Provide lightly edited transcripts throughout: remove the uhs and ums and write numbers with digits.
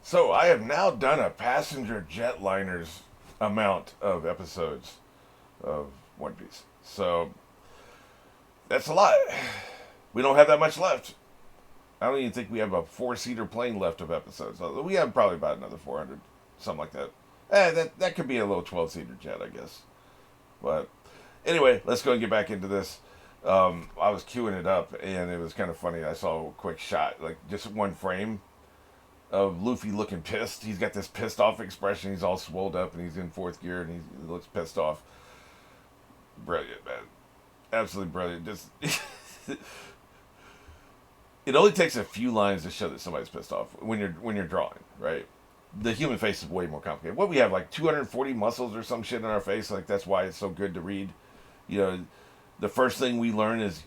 So I have now done a passenger jetliner's amount of episodes of One Piece. So that's a lot. We don't have that much left. I don't even think we have a four-seater plane left of episodes. We have probably about another 400, something like that. That could be a little 12-seater jet, I guess. But anyway, let's go and get back into this. I was queuing it up, and it was kind of funny. I saw a quick shot, like just one frame of Luffy looking pissed. He's got this pissed off expression. He's all swolled up, and he's in fourth gear, and he looks pissed off. Brilliant, man. Absolutely brilliant. Just it only takes a few lines to show that somebody's pissed off when you're drawing, right? The human face is way more complicated. What we have, like 240 muscles or some shit in our face, like that's why it's so good to read. You know, the first thing we learn as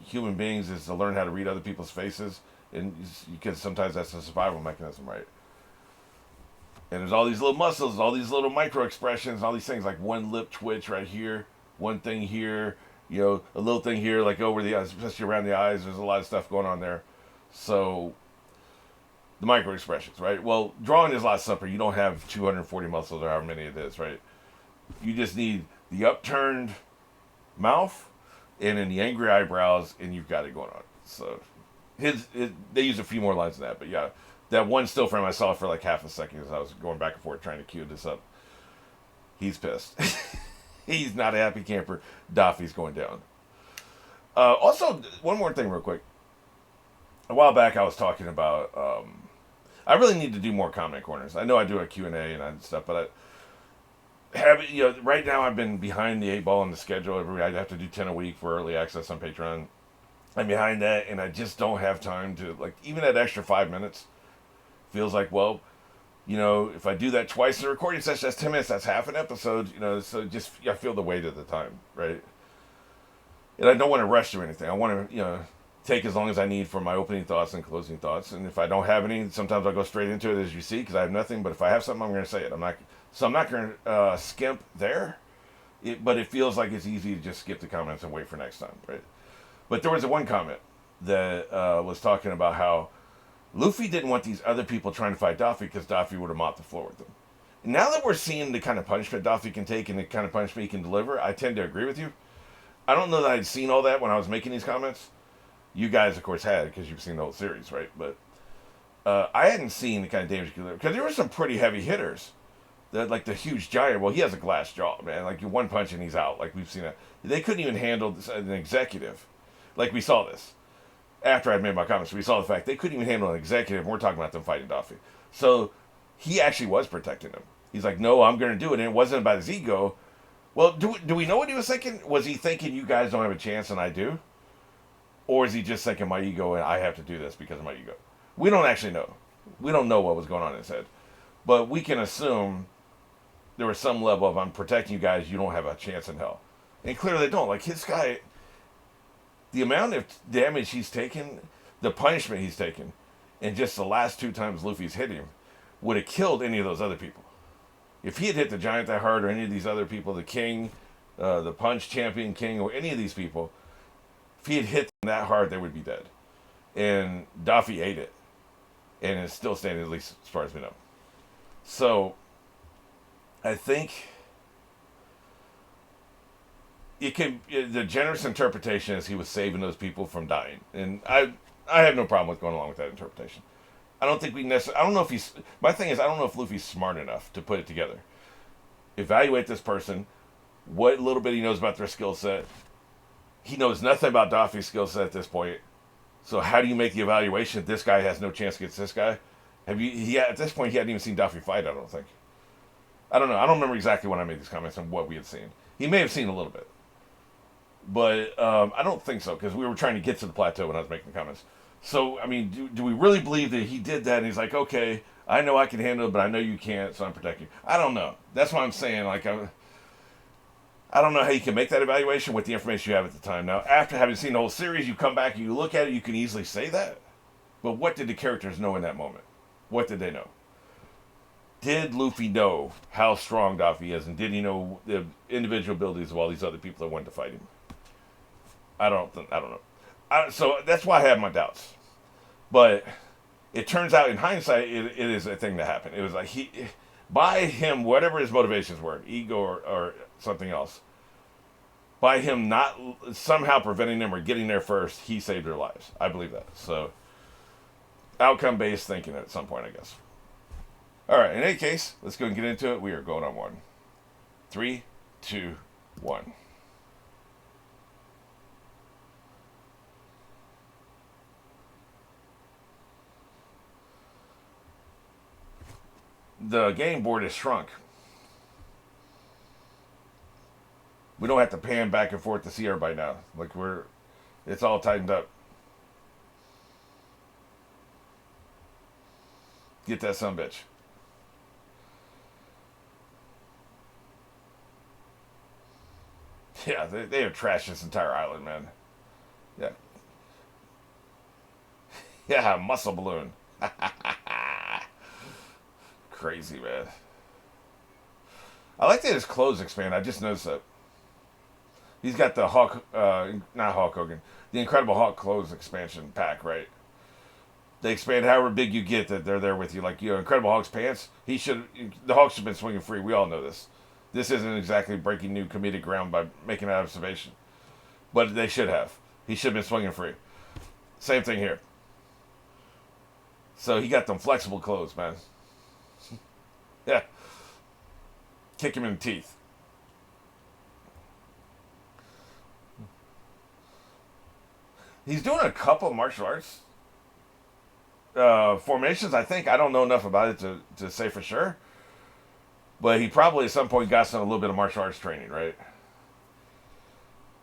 human beings is to learn how to read other people's faces, and because sometimes that's a survival mechanism, right? And there's all these little muscles, all these little micro expressions, all these things like one lip twitch right here, one thing here, a little thing here, like over the eyes, especially around the eyes. There's a lot of stuff going on there. So the micro expressions, right? Well, drawing is a lot simpler. You don't have 240 muscles or however many it is, right? You just need the upturned mouth and then the angry eyebrows, and you've got it going on. So they use a few more lines than that, but yeah, that one still frame I saw for like half a second as I was going back and forth trying to cue this up. He's pissed. He's not a happy camper. Daffy's going down. Also, one more thing real quick. A while back I was talking about I really need to do more comment corners. I know I do a Q&A and stuff, but right now I've been behind the eight ball on the schedule. I have to do 10 a week for early access on Patreon. I'm behind that, and I just don't have time to, like, even that extra 5 minutes feels like, well, if I do that twice in a recording session, that's 10 minutes, that's half an episode, so just, I feel the weight of the time, right? And I don't want to rush through anything. I want to, take as long as I need for my opening thoughts and closing thoughts. And if I don't have any, sometimes I'll go straight into it, as you see, because I have nothing. But if I have something, I'm going to say it. I'm not going to skimp there. But it feels like it's easy to just skip the comments and wait for next time, right? But there was one comment that was talking about how Luffy didn't want these other people trying to fight Daffy because Daffy would have mopped the floor with them. Now that we're seeing the kind of punishment Daffy can take and the kind of punishment he can deliver, I tend to agree with you. I don't know that I'd seen all that when I was making these comments. You guys, of course, had, because you've seen the whole series, right? But I hadn't seen the kind of damage he could deliver. Because there were some pretty heavy hitters. Like the huge giant, well, he has a glass jaw, man. Like, one punch and he's out. Like, we've seen it. They couldn't even handle an executive. Like, we saw this. After I'd made my comments, we saw the fact they couldn't even handle an executive, and we're talking about them fighting Daffy. So, he actually was protecting him. He's like, no, I'm going to do it. And it wasn't about his ego. Well, do we know what he was thinking? Was he thinking, you guys don't have a chance and I do? Or is he just thinking, my ego and I have to do this because of my ego? We don't actually know. We don't know what was going on in his head. But we can assume there was some level of, I'm protecting you guys, you don't have a chance in hell. And clearly they don't. Like, his guy, the amount of damage he's taken, the punishment he's taken, and just the last two times Luffy's hit him, would have killed any of those other people. If he had hit the giant that hard, or any of these other people, the king, the punch champion king, or any of these people, if he had hit them that hard, they would be dead. And Daffy ate it. And is still standing, at least as far as we know. So, I think the generous interpretation is he was saving those people from dying. And I have no problem with going along with that interpretation. I don't think I don't know if my thing is, I don't know if Luffy's smart enough to put it together. Evaluate this person, what little bit he knows about their skill set. He knows nothing about Daffy's skill set at this point. So how do you make the evaluation? This guy has no chance against this guy. At this point, he hadn't even seen Daffy fight, I don't think. I don't know. I don't remember exactly when I made these comments and what we had seen. He may have seen a little bit. But I don't think so, because we were trying to get to the plateau when I was making comments. So, I mean, do we really believe that he did that and he's like, okay, I know I can handle it, but I know you can't, so I'm protecting you. I don't know. That's why I'm saying, like, I don't know how you can make that evaluation with the information you have at the time. Now, after having seen the whole series, you come back and you look at it, you can easily say that. But what did the characters know in that moment? What did they know? Did Luffy know how strong Daffy is, and did he know the individual abilities of all these other people that wanted to fight him? I don't know. So that's why I have my doubts. But It turns out, in hindsight, it is a thing that happened. It was like by him, whatever his motivations were, ego or something else, by him not somehow preventing them or getting there first, he saved their lives. I believe that. So, outcome based thinking at some point, I guess. All right. In any case, let's go and get into it. We are going on one. 3, 2, 1. The game board is shrunk. We don't have to pan back and forth to see everybody now. Like it's all tightened up. Get that son bitch. Yeah, they have trashed this entire island, man. Yeah. Yeah, muscle balloon. Crazy, man. I like that his clothes expand. I just noticed that. He's got the not Hulk Hogan, the Incredible Hulk clothes expansion pack, right? They expand however big you get that they're there with you. Like, Incredible Hulk's pants, the Hulk should have been swinging free. We all know this. This isn't exactly breaking new comedic ground by making that observation. But they should have. He should have been swinging free. Same thing here. So he got them flexible clothes, man. Yeah. Kick him in the teeth. He's doing a couple martial arts formations, I think. I don't know enough about it to say for sure. But he probably at some point got some a little bit of martial arts training, right?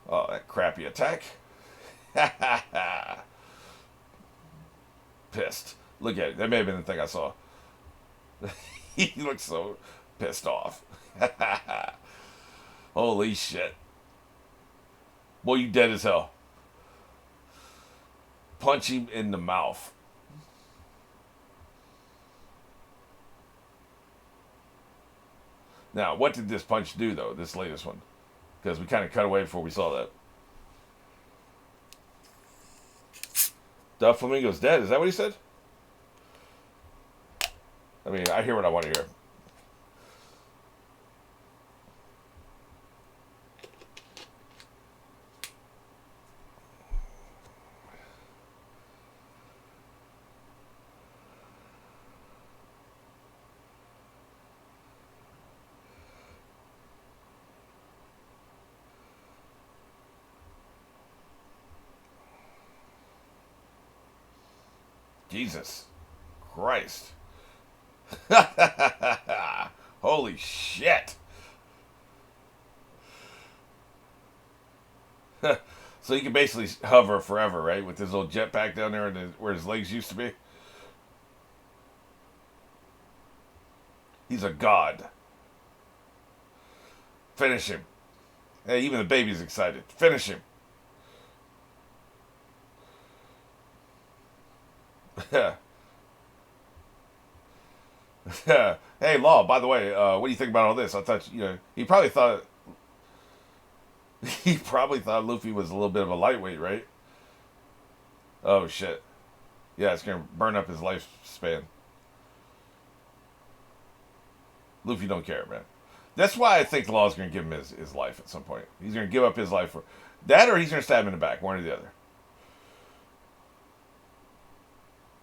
Oh, that crappy attack. Pissed. Look at it. That may have been the thing I saw. He looks so pissed off. Holy shit. Boy, you dead as hell. Punch him in the mouth. Now, what did this punch do, though, this latest one? Because we kind of cut away before we saw that. Doflamingo's dead. Is that what he said? I mean, I hear what I want to hear. Jesus Christ. Holy shit. So he can basically hover forever, right? With his little jetpack down there and where his legs used to be. He's a god. Finish him. Hey, even the baby's excited. Finish him. Hey, Law, by the way, what do you think about all this? I thought, he probably thought Luffy was a little bit of a lightweight, right? Oh, shit. Yeah, it's going to burn up his lifespan. Luffy don't care, man. That's why I think Law's going to give him his life at some point. He's going to give up his life for that, or he's going to stab him in the back, one or the other.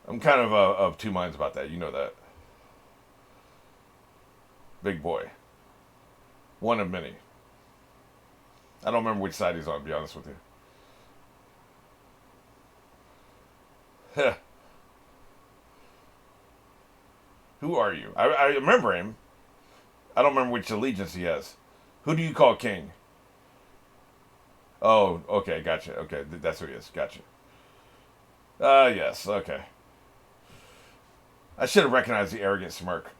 I'm kind of two minds about that. You know that. Big boy. One of many. I don't remember which side he's on, to be honest with you. Who are you? I remember him. I don't remember which allegiance he has. Who do you call king? Oh, okay, gotcha. Okay, that's who he is. Gotcha. Yes, okay. I should have recognized the arrogant smirk.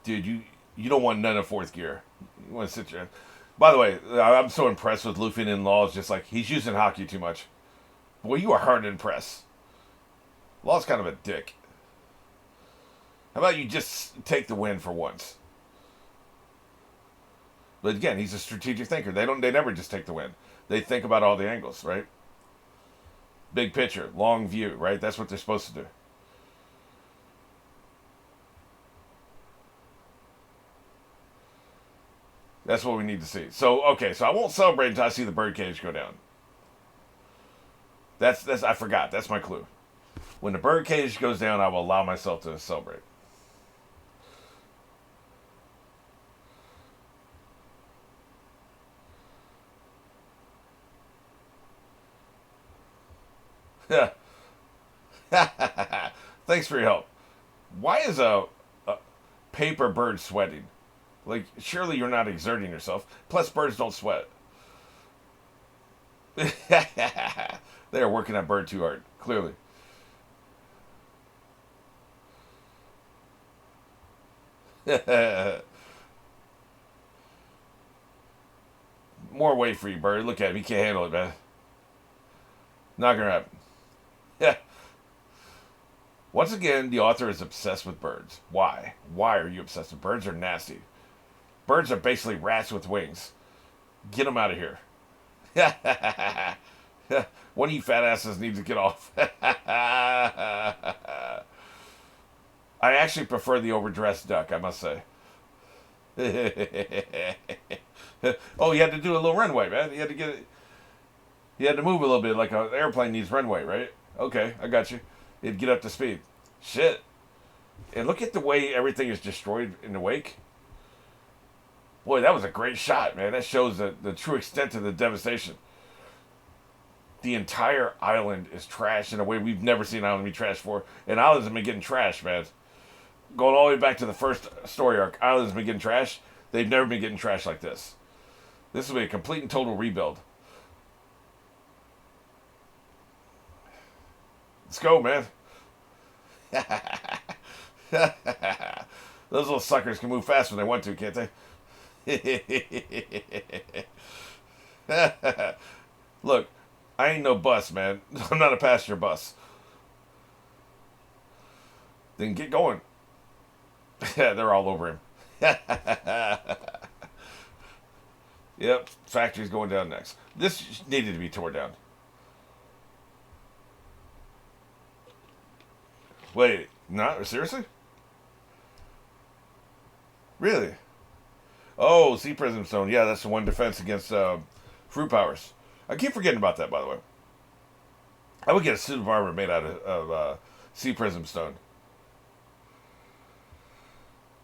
Dude, you don't want none of fourth gear. You want to sit there. By the way, I'm so impressed with Luffy and Law's just like, he's using hockey too much. Boy, you are hard to impress. Law's kind of a dick. How about you just take the win for once? But again, he's a strategic thinker. They never just take the win. They think about all the angles, right? Big picture, long view, right? That's what they're supposed to do. That's what we need to see. So, okay, so I won't celebrate until I see the birdcage go down. That's I forgot. That's my clue. When the birdcage goes down, I will allow myself to celebrate. Thanks for your help. Why is a paper bird sweating? Like, surely you're not exerting yourself. Plus, birds don't sweat. They are working that bird too hard, clearly. More weight for you, bird. Look at him. He can't handle it, man. Not gonna happen. Yeah. Once again, the author is obsessed with birds. Why? Why are you obsessed with birds? Are nasty. Birds are basically rats with wings. Get them out of here. One of you fat asses needs to get off. I actually prefer the overdressed duck, I must say. Oh, you had to do a little runway, man. You had to get it. You had to move a little bit, like an airplane needs runway, right? Okay, I got you. It'd get up to speed. Shit. And look at the way everything is destroyed in the wake. Boy, that was a great shot, man. That shows the true extent of the devastation. The entire island is trashed in a way we've never seen an island be trashed before. And islands have been getting trashed, man. Going all the way back to the first story arc, islands have been getting trashed. They've never been getting trashed like this. This will be a complete and total rebuild. Let's go, man. Those little suckers can move fast when they want to, can't they? Look, I ain't no bus, man. I'm not a passenger bus. Then get going. Yeah, they're all over him. Yep, factory's going down next. This needed to be torn down. Wait, not seriously? Really? Oh, Sea Prism Stone. Yeah, that's the one defense against fruit powers. I keep forgetting about that, by the way. I would get a suit of armor made out of Sea Prism Stone.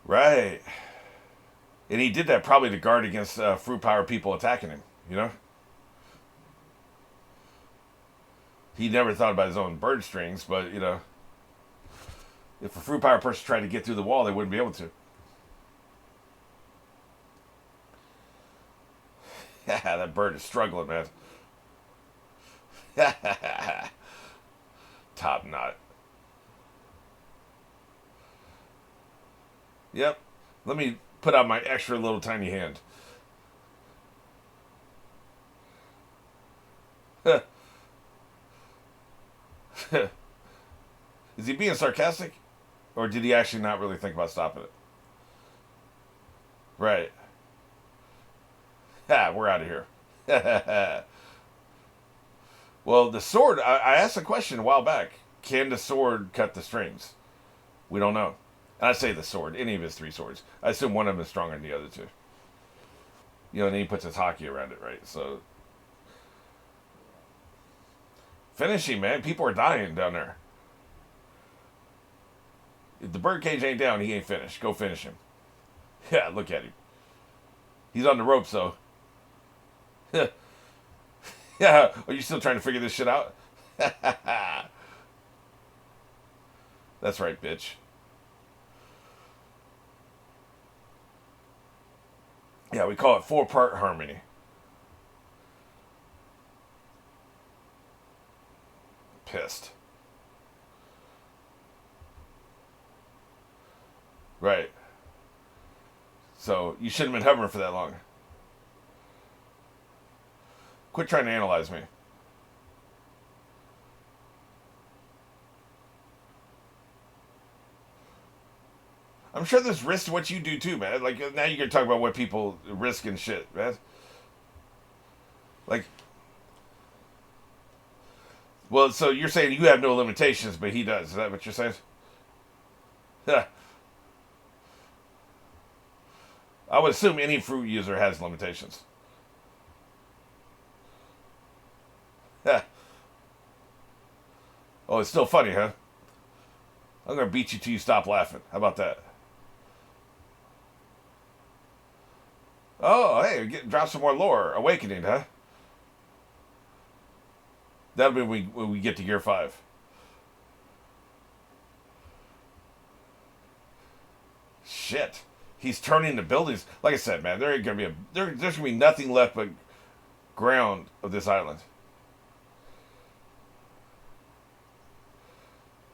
Right. And he did that probably to guard against fruit power people attacking him, you know? He never thought about his own bird strings, but, you know, if a fruit power person tried to get through the wall, they wouldn't be able to. That bird is struggling, man. Top knot. Yep. Let me put out my extra little tiny hand. Is he being sarcastic? Or did he actually not really think about stopping it? Right. Ha, we're out of here. Well, the sword, I asked a question a while back. Can the sword cut the strings? We don't know. And I say the sword, any of his three swords. I assume one of them is stronger than the other two. You know, and then he puts his hockey around it, right? So, finish him, man. People are dying down there. If the birdcage ain't down, he ain't finished. Go finish him. Yeah, look at him. He's on the ropes, though. Yeah, are you still trying to figure this shit out? That's right, bitch. Yeah, we call it four-part harmony. Pissed. Right. So, you shouldn't have been hovering for that long. Quit trying to analyze me. I'm sure there's risk to what you do too, man. Like, now you're gonna talk about what people risk and shit, man. Like, Well, so you're saying you have no limitations, but he does. Is that what you're saying? I would assume any fruit user has limitations. Oh, it's still funny, huh? I'm gonna beat you till you stop laughing. How about that? Oh, hey, drop some more lore. Awakening, huh? That'll be when we get to Gear 5. Shit. He's turning the buildings. Like I said, man, there ain't gonna be there's gonna be nothing left but ground of this island.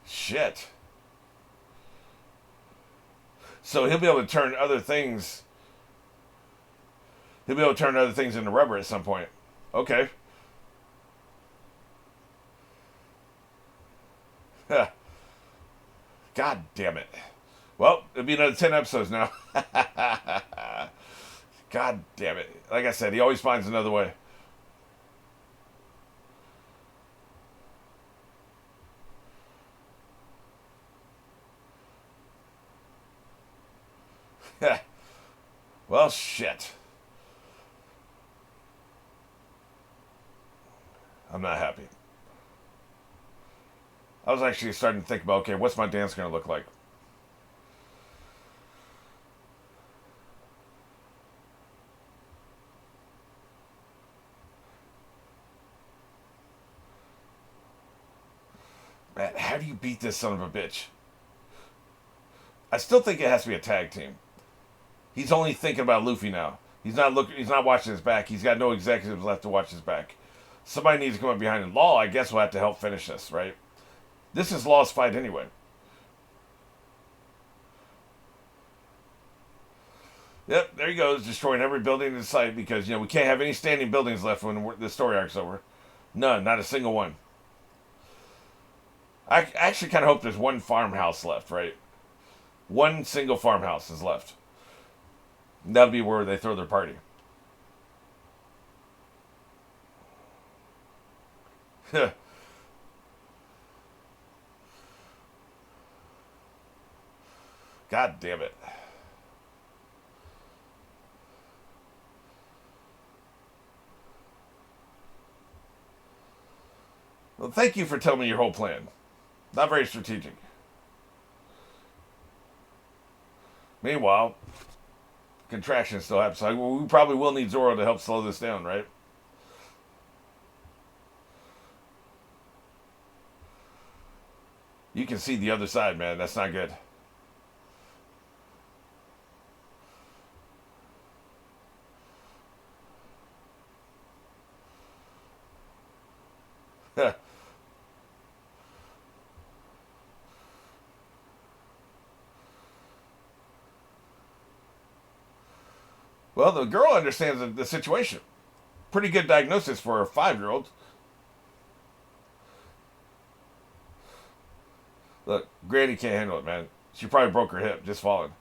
Shit. So he'll be able to turn other things. He'll be able to turn other things into rubber at some point. Okay. God damn it. Well, it'll be another 10 episodes now. God damn it. Like I said, he always finds another way. Well, shit. I'm not happy. I was actually starting to think about, okay, what's my dance going to look like? Man, how do you beat this son of a bitch? I still think it has to be a tag team. He's only thinking about Luffy now. He's not looking. He's not watching his back. He's got no executives left to watch his back. Somebody needs to come up behind him. Law, I guess, will have to help finish this, right? This is Law's fight anyway. Yep, there he goes, destroying every building in sight because we can't have any standing buildings left when the story arc's over. None, not a single one. I actually kind of hope there's one farmhouse left, right? One single farmhouse is left. That'll be where they throw their party. God damn it. Well, thank you for telling me your whole plan. Not very strategic. Meanwhile, contraction still happens. So we probably will need Zoro to help slow this down, right? You can see the other side, man. That's not good. Well, the girl understands the situation. Pretty good diagnosis for a 5-year-old. Look, Granny can't handle it, man. She probably broke her hip just falling.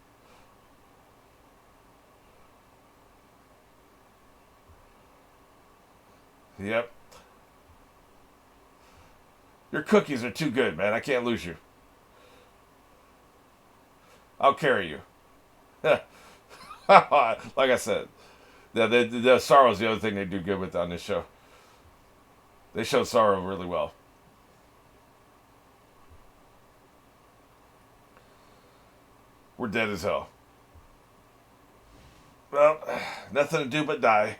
Yep. Your cookies are too good, man. I can't lose you. I'll carry you. Like I said, the sorrow's the other thing they do good with on this show. They show sorrow really well. We're dead as hell. Well, nothing to do but die.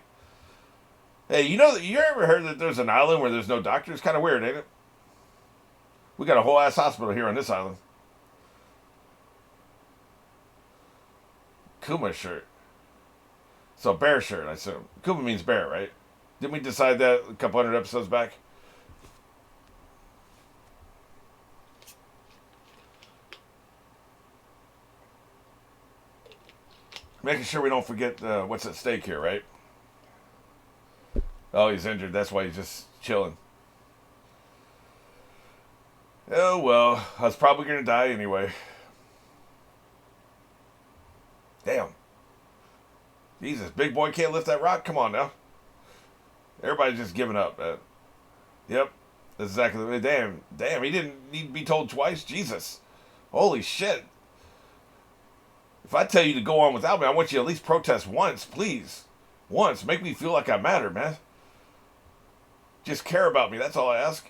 Hey, you ever heard that there's an island where there's no doctor? It's kind of weird, ain't it? We got a whole ass hospital here on this island. Kuma shirt. So bear shirt, I assume. Kuma means bear, right? Didn't we decide that a couple hundred episodes back? Making sure we don't forget what's at stake here, right? Oh, he's injured. That's why he's just chilling. Oh, well. I was probably going to die anyway. Damn. Jesus, big boy can't lift that rock? Come on now. Everybody's just giving up, man. Yep. That's exactly the way. Damn, he didn't need to be told twice. Jesus. Holy shit. If I tell you to go on without me, I want you to at least protest once, please. Once. Make me feel like I matter, man. Just care about me. That's all I ask.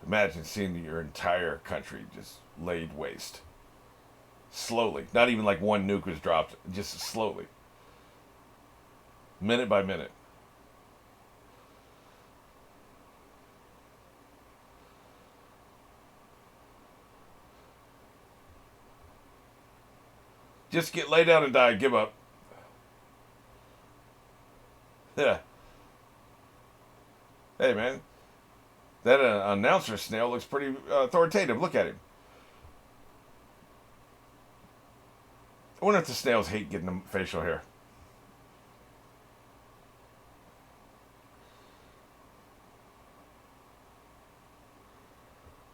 Imagine seeing your entire country just laid waste. Slowly. Not even like one nuke was dropped. Just slowly. Minute by minute. Just get lay down and die. Give up. Yeah. Hey, man. That announcer snail looks pretty authoritative. Look at him. I wonder if the snails hate getting the facial hair.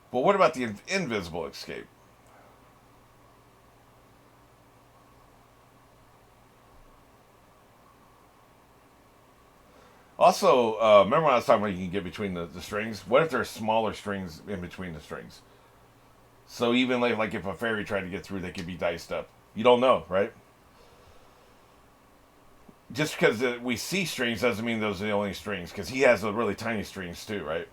But what about the invisible escape? Also, remember when I was talking about you can get between the strings? What if there are smaller strings in between the strings? So even like if a fairy tried to get through, they could be diced up. You don't know, right? Just because we see strings doesn't mean those are the only strings. Because he has the really tiny strings too, right?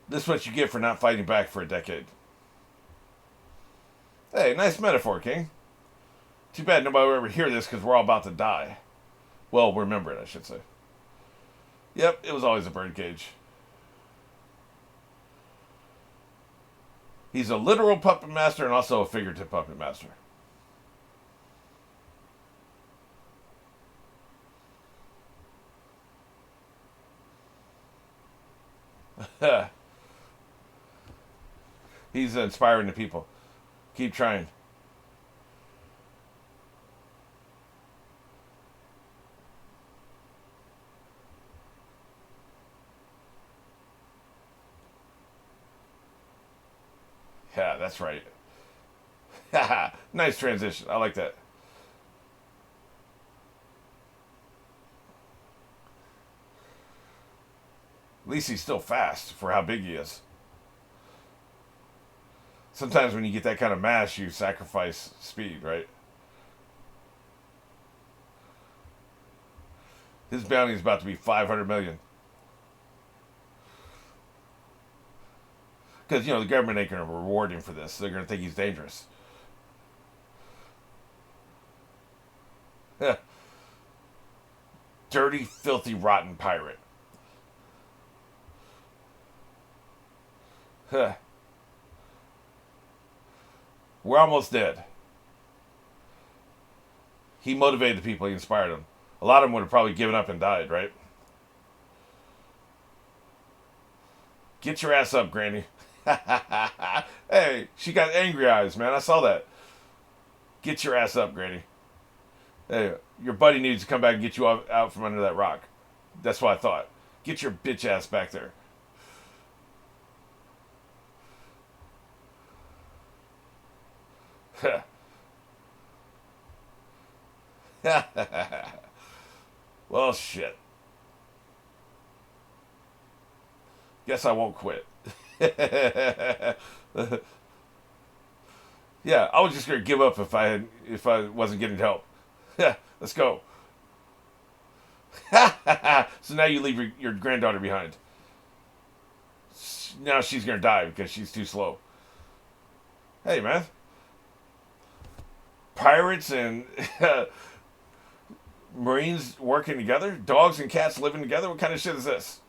This is what you get for not fighting back for a decade. Hey, nice metaphor, King. Too bad nobody will ever hear this because we're all about to die. Well, remember it, I should say. Yep, it was always a birdcage. He's a literal puppet master and also a figurative puppet master. He's inspiring the people. Keep trying. Yeah, that's right. Nice transition. I like that. At least he's still fast for how big he is. Sometimes when you get that kind of mass, you sacrifice speed, right? His bounty is about to be 500 million. Because, the government ain't going to reward him for this. They're going to think he's dangerous. Dirty, filthy, rotten pirate. We're almost dead. He motivated the people. He inspired them. A lot of them would have probably given up and died, right? Get your ass up, Granny. Hey, she got angry eyes, man. I saw that. Get your ass up, Granny. Hey, your buddy needs to come back and get you out from under that rock. That's what I thought. Get your bitch ass back there. Well, shit. Guess I won't quit. Yeah, I was just gonna give up if I wasn't getting help. Let's go. So now you leave your granddaughter behind. Now she's gonna die because she's too slow. Hey, man. Pirates and Marines working together? Dogs and cats living together? What kind of shit is this?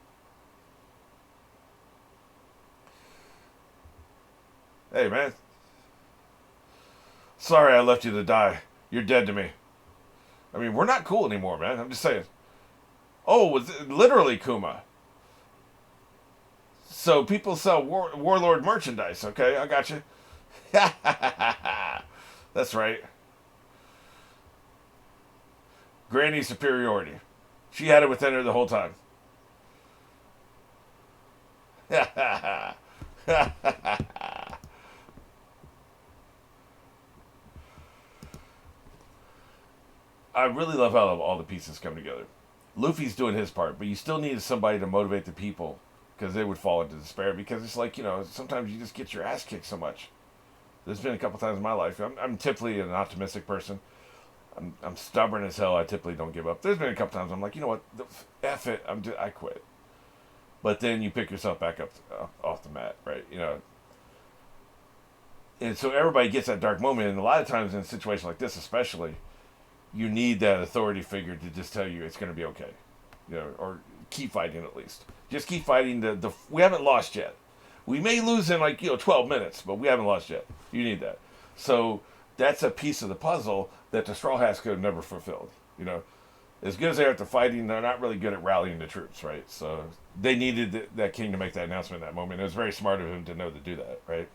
Hey, man. Sorry I left you to die. You're dead to me. I mean, we're not cool anymore, man. I'm just saying. Oh, was it literally Kuma? So people sell warlord merchandise. Okay, I got you. That's right. Granny superiority. She had it within her the whole time. I really love how all the pieces come together. Luffy's doing his part, but you still need somebody to motivate the people because they would fall into despair. Because it's like, sometimes you just get your ass kicked so much. There's been a couple times in my life. I'm typically an optimistic person. I'm stubborn as hell. I typically don't give up. There's been a couple times I'm like, you know what, F it. I quit. But then you pick yourself back up off the mat, right? And so everybody gets that dark moment. And a lot of times in a situation like this, especially, you need that authority figure to just tell you it's going to be okay, or keep fighting at least. Just keep fighting. We haven't lost yet. We may lose in 12 minutes, but we haven't lost yet. You need that. So that's a piece of the puzzle that the Straw Hats could have never fulfilled. As good as they are at the fighting, they're not really good at rallying the troops, right? So they needed that king to make that announcement in that moment. It was very smart of him to know to do that, right?